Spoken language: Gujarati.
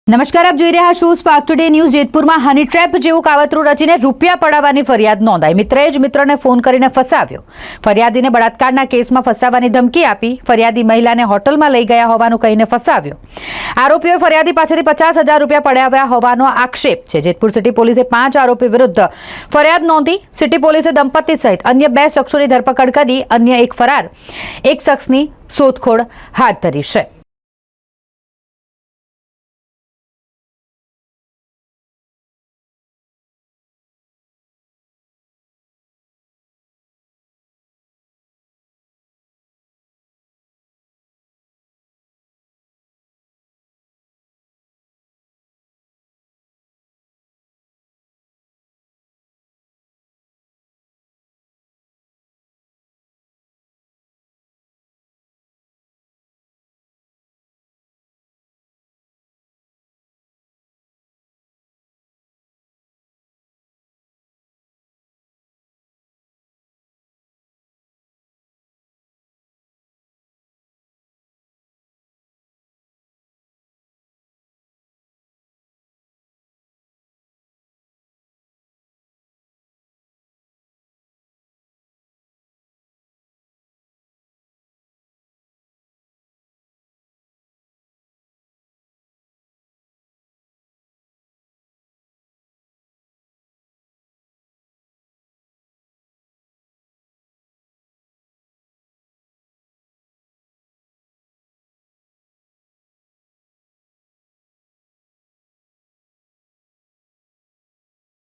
નમસ્કાર, આપ જોઈ રહ્યા છો સ્પાર્ક ટુડે ન્યૂઝ। જેતપુરમાં હની ટ્રેપ જેવું કાવતરું રચીને રૂપિયા પડાવવાની ફરિયાદ નોંધાઈ। મિત્રએ જ મિત્રને ફોન કરીને ફસાવ્યો। ફરિયાદીને બળાત્કારના કેસમાં ફસાવવાની ધમકી આપી ફરિયાદી મહિલાને હોટલમાં લઈ ગયા હોવાનું કહીને ફસાવ્યો। આરોપીઓએ ફરિયાદી પાસેથી 50,000 રૂપિયા પડાવ્યા હોવાનો આક્ષેપ છે। જેતપુર સિટી પોલીસે 5 આરોપી વિરુદ્ધ ફરિયાદ નોંધી। સિટી પોલીસે દંપતી સહિત અન્ય 2 શખ્સોની ધરપકડ કરી અન્ય એક ફરાર એક શખ્સની શોધખોળ હાથ ધરી છે।